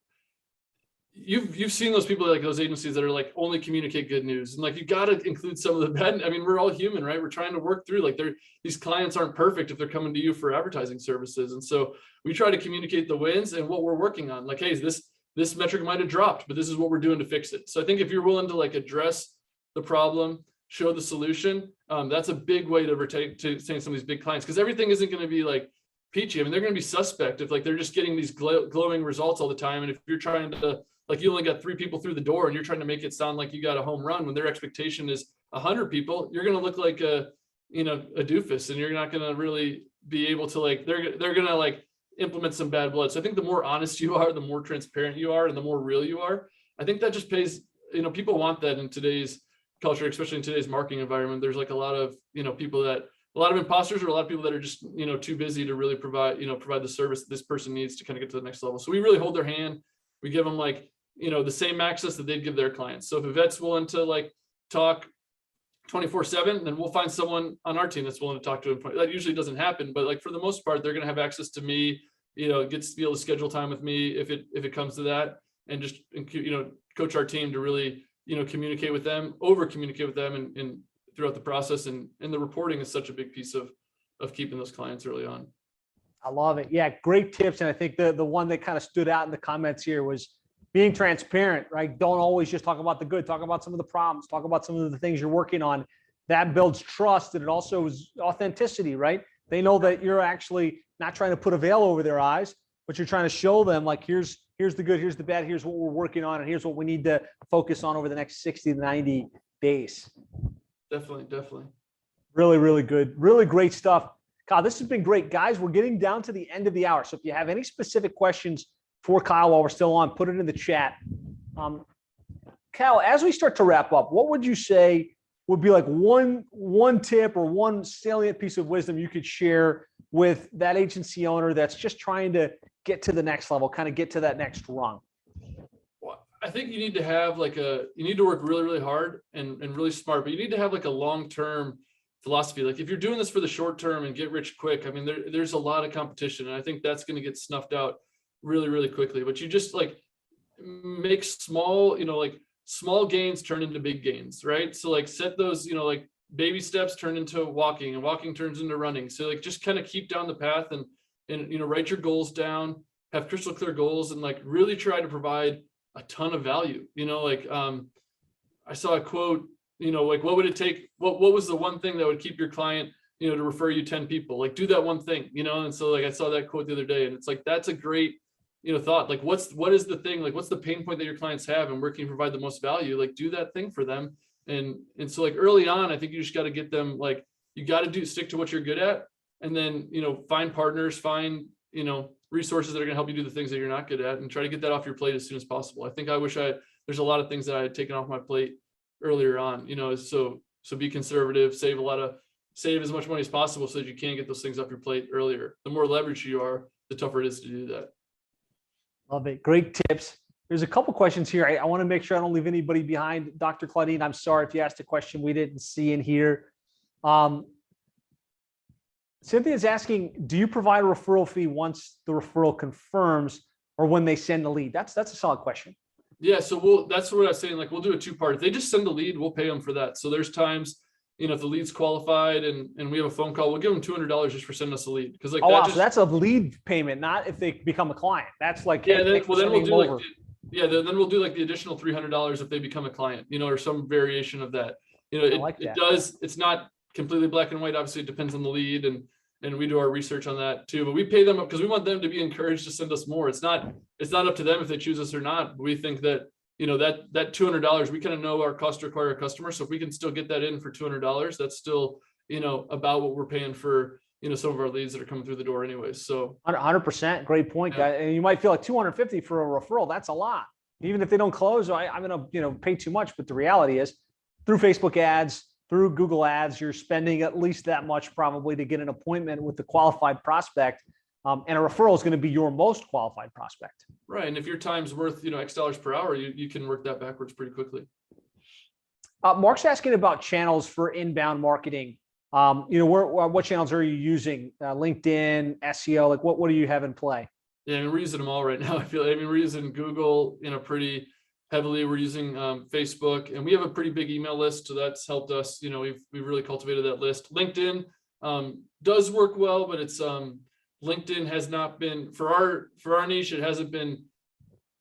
you've seen those people, like those agencies that are like only communicate good news, and like you got to include some of the bad. We're all human, right? We're trying to work through, like these clients aren't perfect if they're coming to you for advertising services. And so we try to communicate the wins and what we're working on. Like, hey, this metric might have dropped, but this is what we're doing to fix it. So I think if you're willing to like address the problem, show the solution, that's a big way to retain some of these big clients, because everything isn't going to be like peachy. They're going to be suspect if like they're just getting these glowing results all the time. And if you're trying to, like, you only got 3 people through the door and you're trying to make it sound like you got a home run when their expectation is 100 people, you're going to look like a doofus, and you're not going to really be able to like, they're going to like implement some bad blood. So I think the more honest you are, the more transparent you are, and the more real you are, I think that just pays, people want that in today's culture, especially in today's marketing environment. There's like a lot of, people that, a lot of imposters, or a lot of people that are just, too busy to really provide the service that this person needs to kind of get to the next level. So we really hold their hand. We give them like, the same access that they'd give their clients. So if a vet's willing to like talk 24/7, then we'll find someone on our team that's willing to talk to him. That usually doesn't happen, but like for the most part, they're going to have access to me, gets to be able to schedule time with me if it comes to that, and just, coach our team to really, communicate with them, over communicate with them and throughout the process. And the reporting is such a big piece of keeping those clients early on. I love it. Yeah, great tips. And I think the one that kind of stood out in the comments here was being transparent, right? Don't always just talk about the good, talk about some of the problems, talk about some of the things you're working on. That builds trust, and it also is authenticity, right? They know that you're actually not trying to put a veil over their eyes, but you're trying to show them like, here's the good, here's the bad, here's what we're working on, and here's what we need to focus on over the next 60 to 90 days. Definitely. Really, really good. Really great stuff. Kyle, this has been great. Guys, we're getting down to the end of the hour. So if you have any specific questions for Kyle while we're still on, put it in the chat. Kyle, as we start to wrap up, what would you say would be like one tip or one salient piece of wisdom you could share with that agency owner that's just trying to get to the next level, kind of get to that next rung? Well, I think you need to have you need to work really, really hard and really smart, but you need to have like a long-term philosophy. Like if you're doing this for the short term and get rich quick, there's a lot of competition, and I think that's going to get snuffed out really, really quickly. But you just like, make small, like small gains turn into big gains, right? So like set those, like baby steps turn into walking, and walking turns into running. So like just kind of keep down the path and write your goals down, have crystal clear goals, and like really try to provide a ton of value. I saw a quote, like what would it take? What was the one thing that would keep your client, to refer you 10 people? Like do that one thing, And so like I saw that quote the other day, and it's like, that's a great, thought. Like what is the thing? Like what's the pain point that your clients have, and where can you provide the most value? Like do that thing for them. And so like early on, I think you just got to get them, like you got to stick to what you're good at, and then, find partners, find, resources that are going to help you do the things that you're not good at, and try to get that off your plate as soon as possible. I think there's a lot of things that I had taken off my plate earlier on, so be conservative, save as much money as possible so that you can get those things off your plate earlier. The more leverage you are, the tougher it is to do that. Love it. Great tips. There's a couple questions here. I want to make sure I don't leave anybody behind. Dr. Claudine, I'm sorry if you asked a question we didn't see in here. Cynthia's asking, do you provide a referral fee once the referral confirms or when they send the lead? That's a solid question. Yeah, so that's what I was saying. Like we'll do a two-part. If they just send a lead, we'll pay them for that. So there's times, if the lead's qualified and we have a phone call, we'll give them $200 just for sending us a lead. Because like, so that's a lead payment, not if they become a client. That's like, yeah. Then we'll do then we'll do like the additional $300 if they become a client, or some variation of that. It's not completely black and white. Obviously, it depends on the lead, and we do our research on that too. But we pay them up because we want them to be encouraged to send us more. It's not up to them if they choose us or not. We think that that $200, we kind of know our cost to acquire a customer. So if we can still get that in for $200, that's still about what we're paying for some of our leads that are coming through the door anyways. So 100%, great point, guys. And you might feel like $250 for a referral, that's a lot. Even if they don't close, I'm going to pay too much. But the reality is, through Facebook ads, through Google ads, you're spending at least that much probably to get an appointment with the qualified prospect. And a referral is going to be your most qualified prospect. Right. And if your time's worth, X dollars per hour, you can work that backwards pretty quickly. Mark's asking about channels for inbound marketing. What channels are you using? LinkedIn, SEO, like what do you have in play? Yeah, we're using them all right now. We're using Google, pretty heavily. We're using Facebook, and we have a pretty big email list. So that's helped us, we've really cultivated that list. LinkedIn does work well, but it's, LinkedIn has not been for our niche. It hasn't been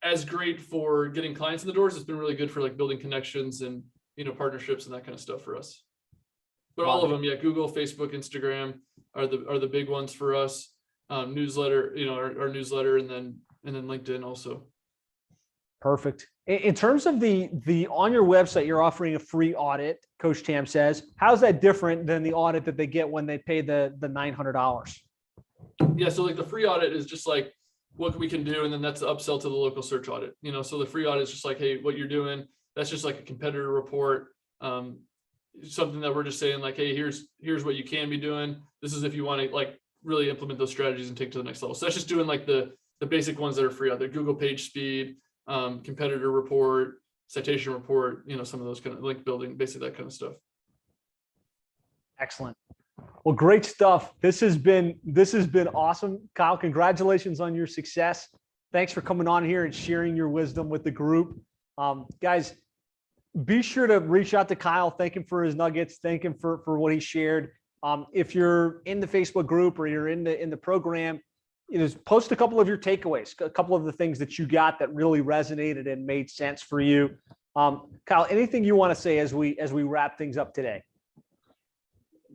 as great for getting clients in the doors. It's been really good for like building connections and, partnerships and that kind of stuff for us. But all of them, yeah, Google, Facebook, Instagram are the big ones for us. Newsletter, our newsletter, and then LinkedIn also. Perfect. In terms of the on your website, you're offering a free audit. Coach Tam says, how's that different than the audit that they get when they pay the $900? Yeah, so like the free audit is just like what we can do, and then that's the upsell to the local search audit. So the free audit is just like, hey, what you're doing. That's just like a competitor report. Something that we're just saying like, hey, here's what you can be doing. This is if you want to like really implement those strategies and take to the next level. So that's just doing like the basic ones that are free out there: Google page speed, competitor report, citation report, some of those kind of link building, basically that kind of stuff. Excellent. Well, great stuff. This has been awesome. Kyle, congratulations on your success. Thanks for coming on here and sharing your wisdom with the group. Guys, be sure to reach out to Kyle. Thank him for his nuggets. Thank him for what he shared. If you're in the Facebook group or you're in the program, post a couple of your takeaways, a couple of the things that you got that really resonated and made sense for you. Kyle, anything you want to say as we wrap things up today?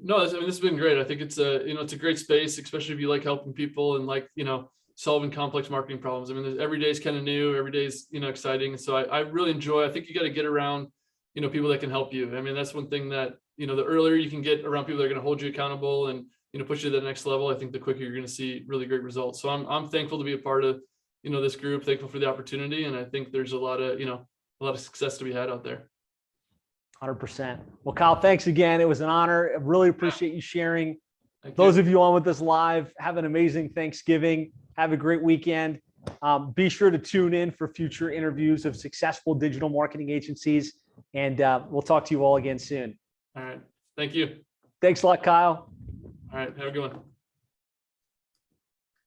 No, this has been great. I think it's a great space, especially if you like helping people and like, solving complex marketing problems. Every day is kind of new. Every day is, exciting. So I really enjoy. I think you got to get around, people that can help you. That's one thing that, the earlier you can get around people that are going to hold you accountable and, push you to the next level, I think the quicker you're going to see really great results. So I'm thankful to be a part of, this group, thankful for the opportunity. And I think there's a lot of success to be had out there. 100%. Well, Kyle, thanks again. It was an honor. I really appreciate you sharing. Those of you on with us live, have an amazing Thanksgiving. Have a great weekend. Be sure to tune in for future interviews of successful digital marketing agencies. And we'll talk to you all again soon. All right. Thank you. Thanks a lot, Kyle. All right. Have a good one.